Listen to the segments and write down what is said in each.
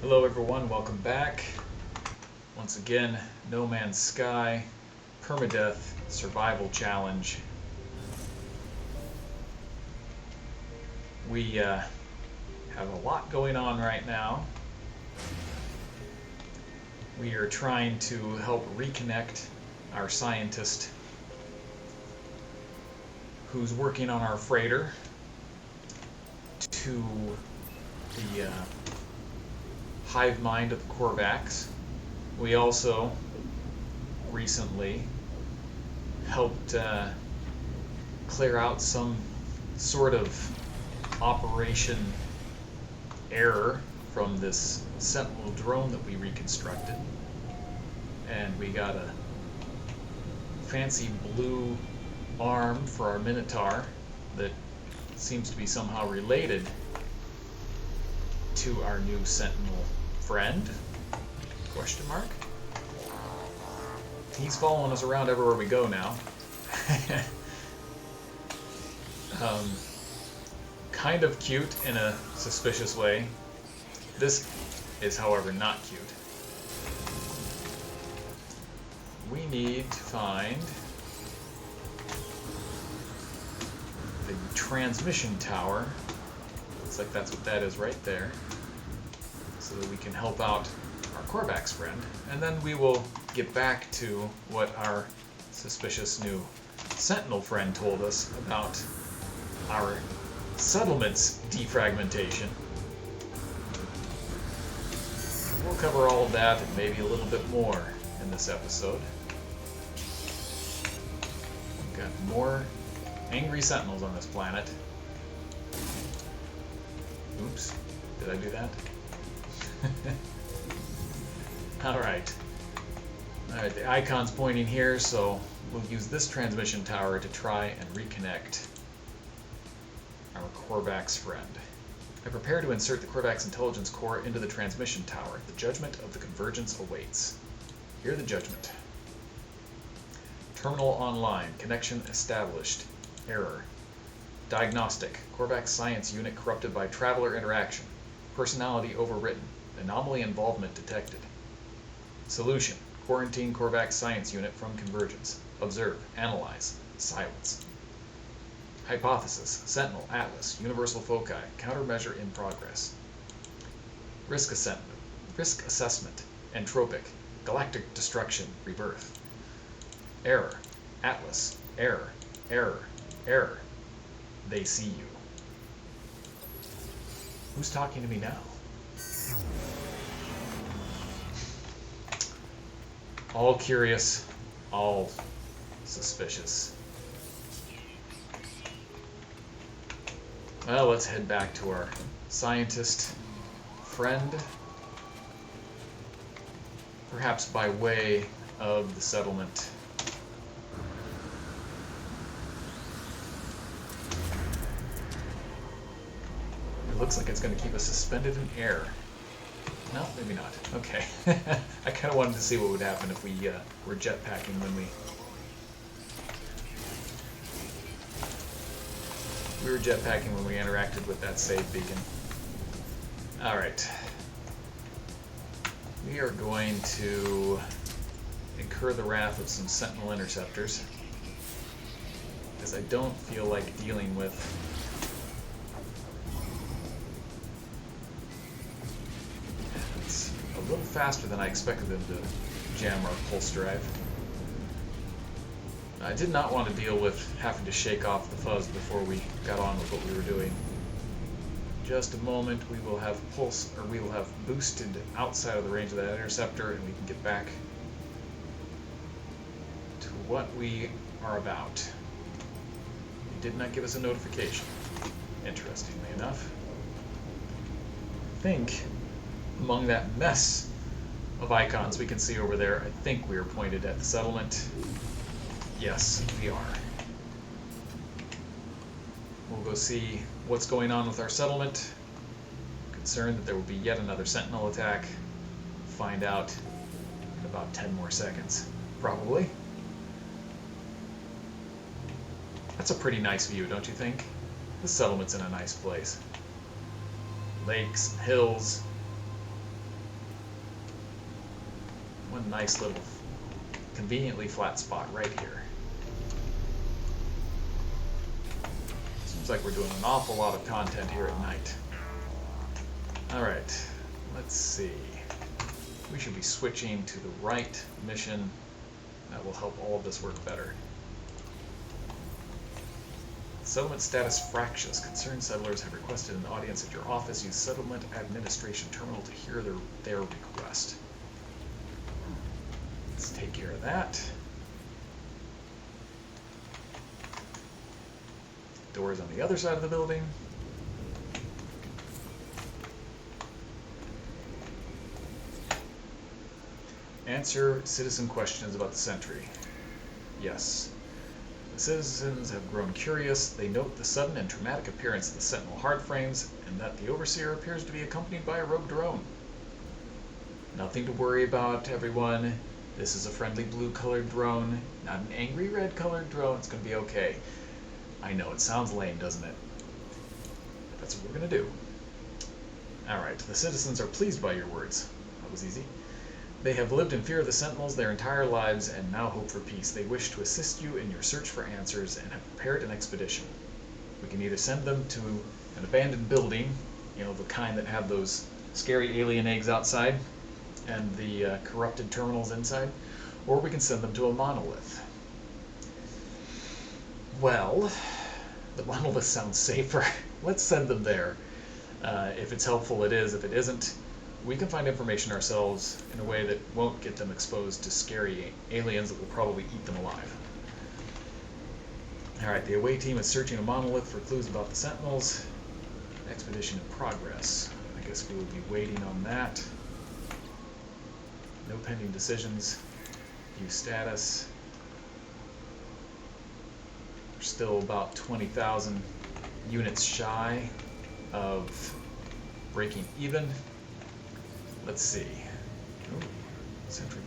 Hello everyone, welcome back. Once again, No Man's Sky, Permadeath, Survival Challenge. We have a lot going on right now. We are trying to help reconnect our scientist who's working on our freighter to the hive mind of the Korvax. We also recently helped clear out some sort of operation error from this Sentinel drone that we reconstructed. And we got a fancy blue arm for our Minotaur that seems to be somehow related to our new Sentinel friend? Question mark? He's following us around everywhere we go now. Kind of cute in a suspicious way. This is, however, not cute. We need to find the transmission tower. Looks like that's what that is right there. So that we can help out our Korvax friend. And then we will get back to what our suspicious new Sentinel friend told us about our settlement's defragmentation. We'll cover all of that and maybe a little bit more in this episode. We've got more angry Sentinels on this planet. Oops, did I do that? Alright, the icon's pointing here, so we'll use this transmission tower to try and reconnect our Korvax friend. I prepare to insert the Korvax intelligence core into the transmission tower. The judgment of the convergence awaits. Hear the judgment. Terminal online. Connection established. Error. Diagnostic. Korvax science unit corrupted by traveler interaction. Personality overwritten. Anomaly involvement detected. Solution. Quarantine Korvax science unit from convergence. Observe. Analyze. Silence. Hypothesis. Sentinel. Atlas. Universal foci. Countermeasure in progress. Risk assessment. Entropic. Galactic destruction. Rebirth. Error. Atlas. Error. Error. Error. They see you. Who's talking to me now? All curious, all suspicious. Well, let's head back to our scientist friend. Perhaps by way of the settlement. It looks like it's going to keep us suspended in air. No, maybe not. Okay. I kind of wanted to see what would happen if we were jetpacking when we were jetpacking when we interacted with that save beacon. Alright. We are going to incur the wrath of some Sentinel interceptors, because I don't feel like dealing with a little faster than I expected them to jam our pulse drive. I did not want to deal with having to shake off the fuzz before we got on with what we were doing. Just a moment, we will have boosted outside of the range of that interceptor, and we can get back to what we are about. It did not give us a notification, interestingly enough. I think among that mess of icons we can see over there, I think we are pointed at the settlement. Yes, we are. We'll go see what's going on with our settlement. Concerned that there will be yet another Sentinel attack. Find out in about 10 more seconds, probably. That's a pretty nice view, don't you think? This settlement's in a nice place. Lakes, hills, one nice little conveniently flat spot right here. Seems like we're doing an awful lot of content here at night. Alright, let's see. We should be switching to the right mission. That will help all of this work better. Settlement status fractious. Concerned settlers have requested an audience at your office. Use Settlement Administration Terminal to hear their request. Let's take care of that. Doors on the other side of the building. Answer citizen questions about the Sentry. Yes. The citizens have grown curious. They note the sudden and traumatic appearance of the Sentinel hardframes, and that the Overseer appears to be accompanied by a rogue drone. Nothing to worry about, everyone. This is a friendly blue-colored drone, not an angry red-colored drone. It's going to be okay. I know, it sounds lame, doesn't it? But that's what we're going to do. Alright, the citizens are pleased by your words. That was easy. They have lived in fear of the Sentinels their entire lives and now hope for peace. They wish to assist you in your search for answers and have prepared an expedition. We can either send them to an abandoned building, you know, the kind that have those scary alien eggs outside and the corrupted terminals inside, or we can send them to a monolith. Well, the monolith sounds safer. Let's send them there. If it's helpful, it is. If it isn't, we can find information ourselves in a way that won't get them exposed to scary aliens that will probably eat them alive. Alright, the away team is searching a monolith for clues about the Sentinels. Expedition in progress. I guess we will be waiting on that. No pending decisions. View status. We're still about 20,000 units shy of breaking even. Let's see. Ooh, Sentry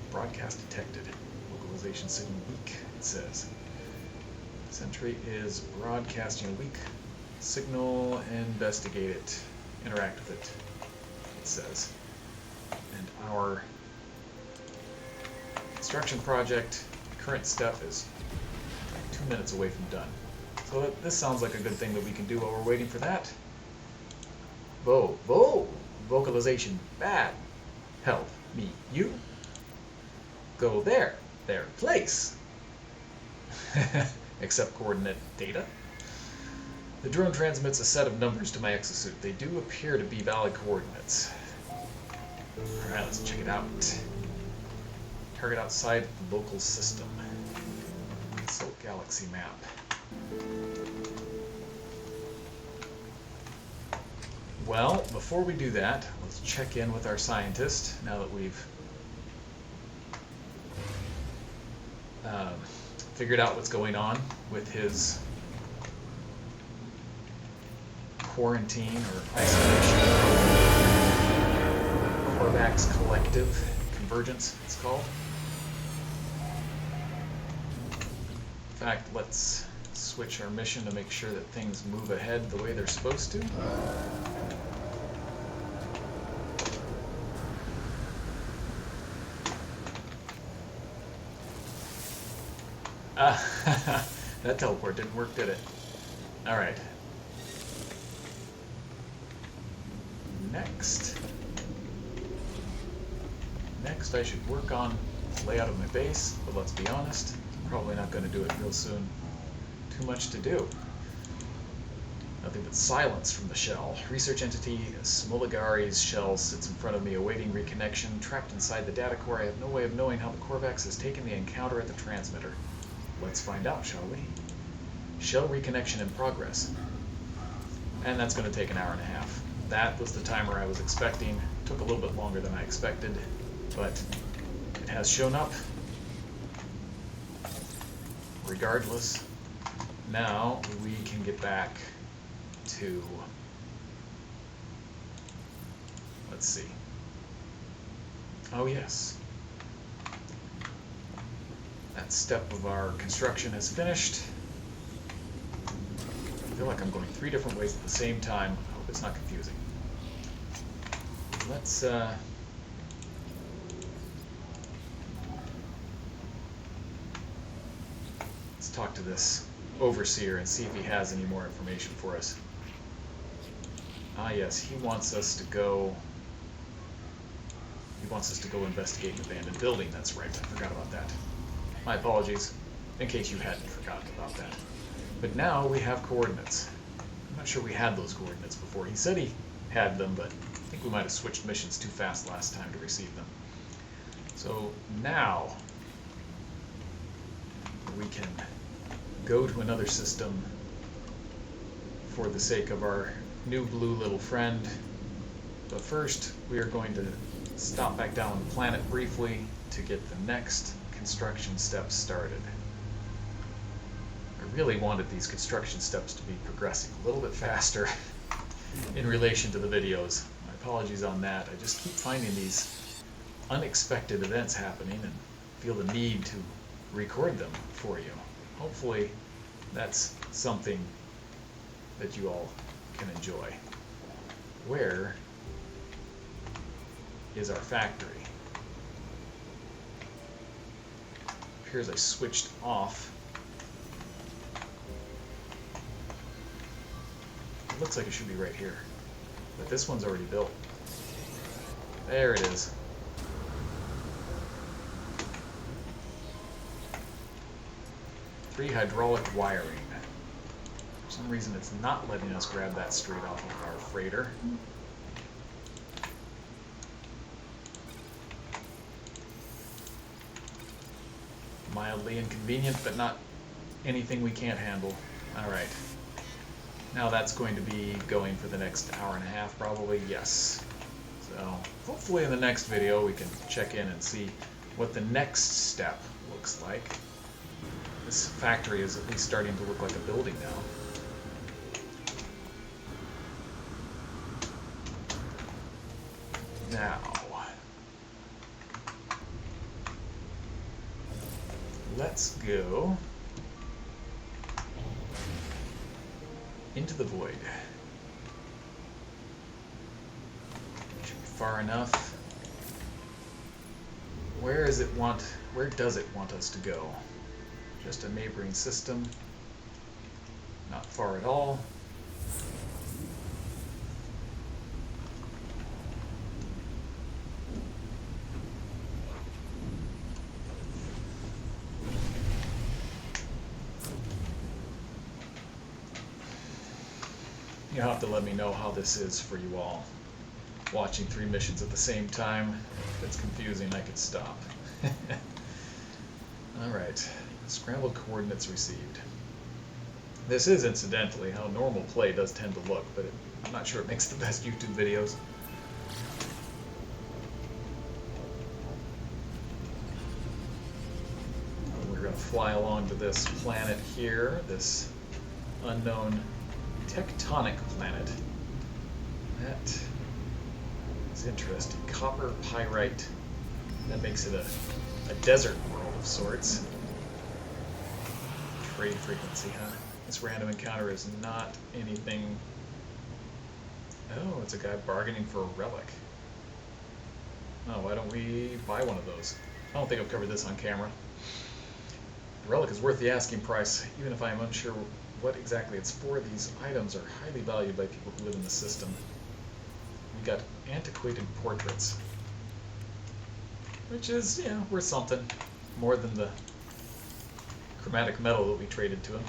broadcast detected. Localization signal weak, it says. Sentry is broadcasting a weak signal. Investigate it. Interact with it, it says. And our construction project, current step is 2 minutes away from done. So this sounds like a good thing that we can do while we're waiting for that. Vocalization bad. Help me, you. Go there. Their place. Accept coordinate data. The drone transmits a set of numbers to my exosuit. They do appear to be valid coordinates. Alright, let's check it out. Target outside the local system. Consult galaxy map. Well, before we do that, let's check in with our scientist, now that we've figured out what's going on with his quarantine or isolation. Korvax Collective Convergence, it's called. In fact, let's switch our mission to make sure that things move ahead the way they're supposed to. That teleport didn't work, did it? Alright. Next, I should work on the layout of my base, but let's be honest, I'm probably not going to do it real soon. Too much to do. Nothing but silence from the shell. Research entity Smolagari's shell sits in front of me, awaiting reconnection. Trapped inside the data core, I have no way of knowing how the Korvax has taken the encounter at the transmitter. Let's find out, shall we? Shell reconnection in progress. And that's going to take an hour and a half. That was the timer I was expecting. Took a little bit longer than I expected, but it has shown up. Regardless, now we can get back to, let's see. Oh yes. That step of our construction has finished. I feel like I'm going 3 different ways at the same time. I hope it's not confusing. Let's talk to this overseer and see if he has any more information for us. Ah, yes, he wants us to go. He wants us to go investigate an abandoned building. That's right. I forgot about that. My apologies, in case you hadn't forgotten about that. But now we have coordinates. I'm not sure we had those coordinates before. He said he had them, but I think we might have switched missions too fast last time to receive them. So now we can go to another system for the sake of our new blue little friend. But first, we are going to stop back down on the planet briefly to get the next construction steps started. I really wanted these construction steps to be progressing a little bit faster in relation to the videos. My apologies on that. I just keep finding these unexpected events happening and feel the need to record them for you. Hopefully that's something that you all can enjoy. Where is our factory? It appears I switched off. It looks like it should be right here, but this one's already built. There it is. Three hydraulic wiring. For some reason it's not letting us grab that straight off of our freighter. Mildly inconvenient, but not anything we can't handle. Alright. Now that's going to be going for the next hour and a half, probably. Yes. So, hopefully in the next video we can check in and see what the next step looks like. This factory is at least starting to look like a building now. Now, let's go into the void. Should be far enough. Where does it want us to go? Just a neighboring system. Not far at all. You'll have to let me know how this is for you all. Watching 3 missions at the same time. If it's confusing, I could stop. Alright. Scrambled coordinates received. This is, incidentally, how normal play does tend to look, but I'm not sure it makes the best YouTube videos. We're going to fly along to this planet here, this unknown tectonic planet. That is interesting. Copper pyrite. That makes it a desert world of sorts. Trade frequency, huh? This random encounter is not anything... Oh, it's a guy bargaining for a relic. Oh, why don't we buy one of those? I don't think I've covered this on camera. The relic is worth the asking price, even if I am unsure what exactly it's for. These items are highly valued by people who live in the system. We got antiquated portraits, which is, you know, worth something. More than the chromatic metal that we traded to him.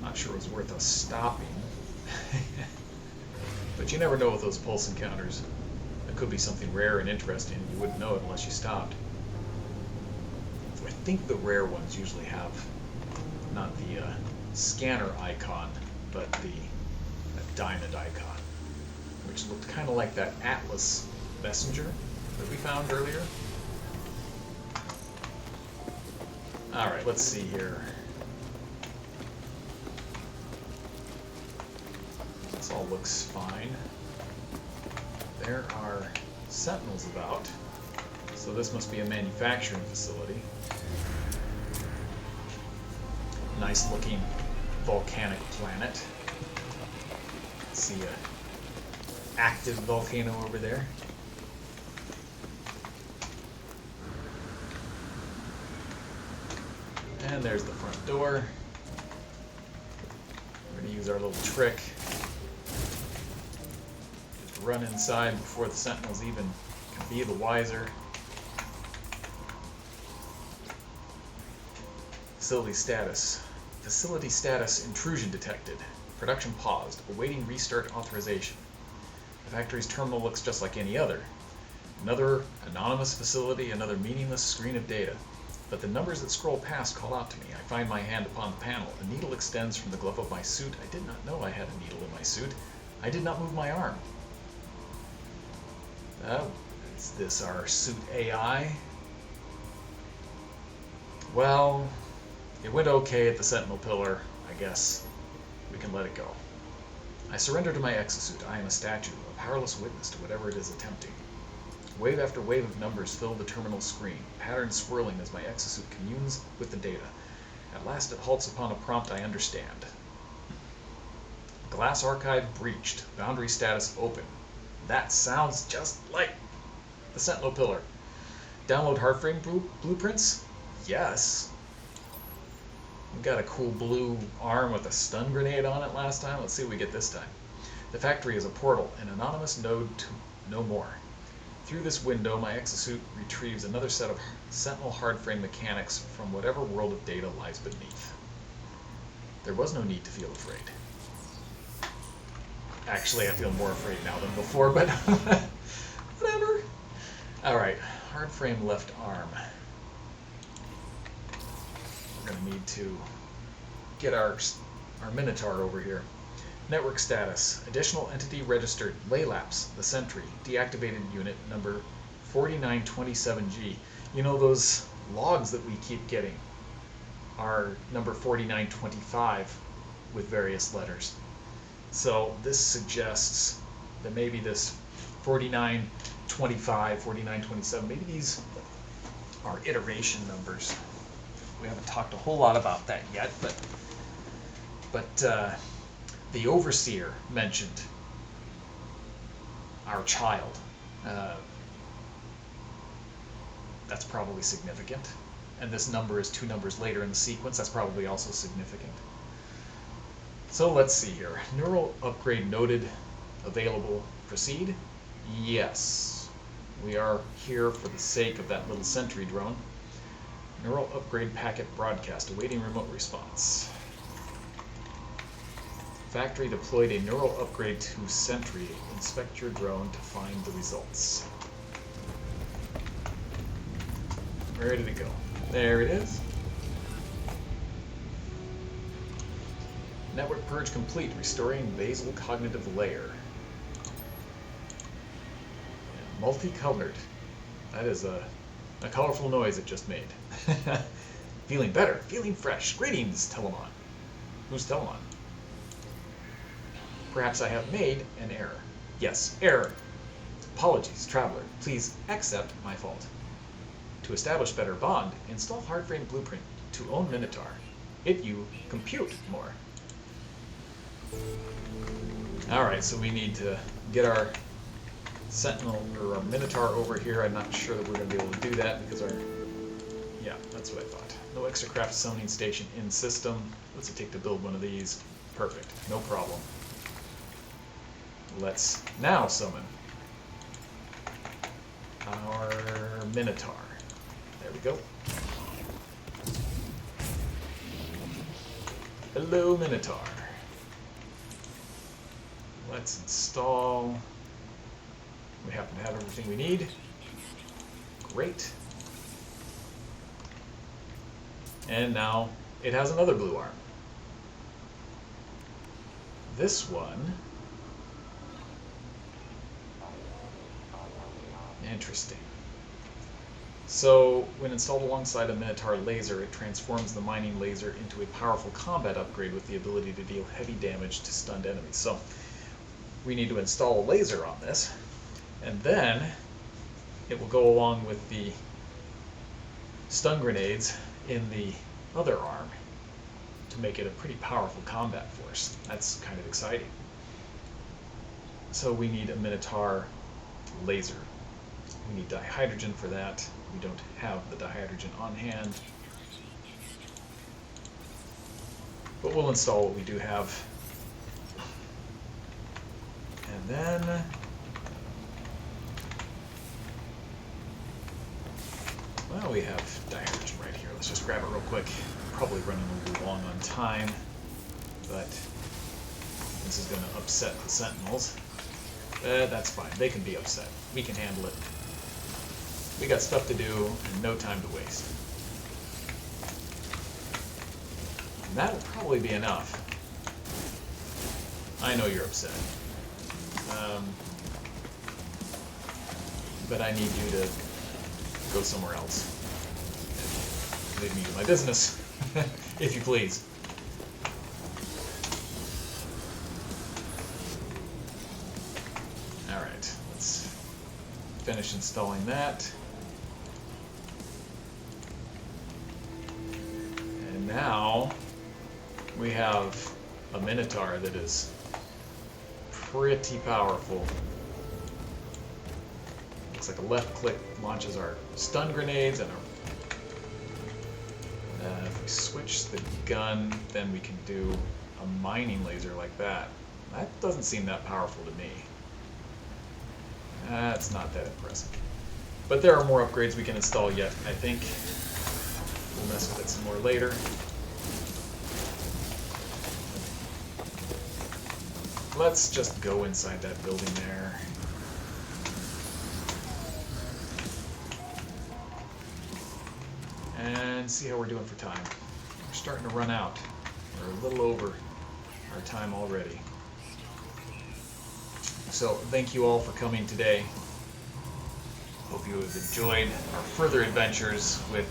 Not sure it was worth us stopping. But you never know with those pulse encounters. It could be something rare and interesting, and you wouldn't know it unless you stopped. I think the rare ones usually have not the scanner icon, but the diamond icon, which looked kind of like that Atlas messenger that we found earlier. Alright, let's see here. This all looks fine. There are sentinels about, so this must be a manufacturing facility. Nice looking volcanic planet. See a active volcano over there. And there's the front door. We're going to use our little trick. Just run inside before the sentinels even can be the wiser. Facility status. Facility status intrusion detected. Production paused, awaiting restart authorization. The factory's terminal looks just like any other. Another anonymous facility, another meaningless screen of data. But the numbers that scroll past call out to me. I find my hand upon the panel. A needle extends from the glove of my suit. I did not know I had a needle in my suit. I did not move my arm. Is this our suit AI? Well, it went okay at the Sentinel Pillar. I guess we can let it go. I surrender to my exosuit. I am a statue, a powerless witness to whatever it is attempting. Wave after wave of numbers fill the terminal screen, patterns swirling as my exosuit communes with the data. At last it halts upon a prompt I understand. Glass archive breached. Boundary status open. That sounds just like the Sentinel Pillar. Download hardframe blueprints? Yes. We got a cool blue arm with a stun grenade on it last time. Let's see what we get this time. The factory is a portal, an anonymous node to no more. Through this window, my exosuit retrieves another set of Sentinel hardframe mechanics from whatever world of data lies beneath. There was no need to feel afraid. Actually, I feel more afraid now than before, but whatever. Alright, hardframe left arm. We're going to need to get our Minotaur over here. Network status. Additional entity registered. Laylapse, the Sentry. Deactivated unit number 4927G. You know, those logs that we keep getting are number 4925 with various letters. So this suggests that maybe this 4925, 4927, maybe these are iteration numbers. We haven't talked a whole lot about that yet, but the Overseer mentioned our child. That's probably significant. And this number is 2 numbers later in the sequence. That's probably also significant. So let's see here. Neural upgrade noted, available, proceed. Yes. We are here for the sake of that little sentry drone. Neural upgrade packet broadcast, awaiting remote response. Factory deployed a neural upgrade to Sentry. Inspect your drone to find the results. Where did it go? There it is. Network purge complete, restoring basal cognitive layer. And multicolored. That is a colorful noise it just made. Feeling better, feeling fresh. Greetings, Telemon. Who's Telemon? Perhaps I have made an error. Yes, error. Apologies, traveler. Please accept my fault. To establish better bond, install hardframe blueprint to own Minotaur. If you compute more. Alright, so we need to get our Sentinel or our Minotaur over here. I'm not sure that we're going to be able to do that because our... Yeah, that's what I thought. No extracraft summoning station in system. What's it take to build one of these? Perfect. No problem. Let's now summon our Minotaur. There we go. Hello, Minotaur. Let's install. We happen to have everything we need. Great. And now it has another blue arm. This one. Interesting. So, when installed alongside a Minotaur laser, it transforms the mining laser into a powerful combat upgrade with the ability to deal heavy damage to stunned enemies. So, we need to install a laser on this, and then it will go along with the stun grenades in the other arm to make it a pretty powerful combat force. That's kind of exciting. So we need a Minotaur laser. We need dihydrogen for that. We don't have the dihydrogen on hand. But we'll install what we do have. And then well, we have dihydrogen right here. Let's just grab it real quick. Probably running a little long on time, but this is going to upset the Sentinels. That's fine. They can be upset. We can handle it. We got stuff to do and no time to waste. And that'll probably be enough. I know you're upset. But I need you to go somewhere else. Leave me to my business, if you please. Alright, let's finish installing that. And now we have a Minotaur that is pretty powerful. Looks like a left click launches our stun grenades, and if we switch the gun, then we can do a mining laser like that. That doesn't seem that powerful to me. That's not that impressive. But there are more upgrades we can install yet, I think. We'll mess with it some more later. Let's just go inside that building there. And see how we're doing for time. We're starting to run out. We're a little over our time already. So thank you all for coming today. Hope you have enjoyed our further adventures with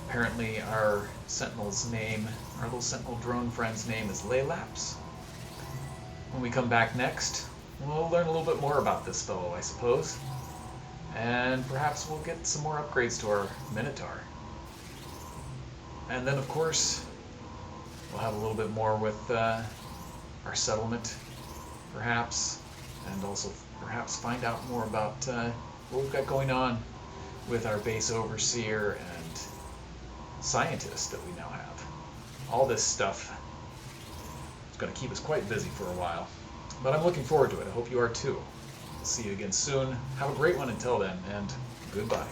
apparently our Sentinel's name, our little Sentinel drone friend's name is Laylaps. When we come back next, we'll learn a little bit more about this fellow, I suppose. And perhaps we'll get some more upgrades to our Minotaur. And then, of course, we'll have a little bit more with our settlement, perhaps, and also perhaps find out more about what we've got going on with our base overseer and scientist that we now have. All this stuff is going to keep us quite busy for a while, but I'm looking forward to it. I hope you are too. See you again soon. Have a great one until then, and goodbye.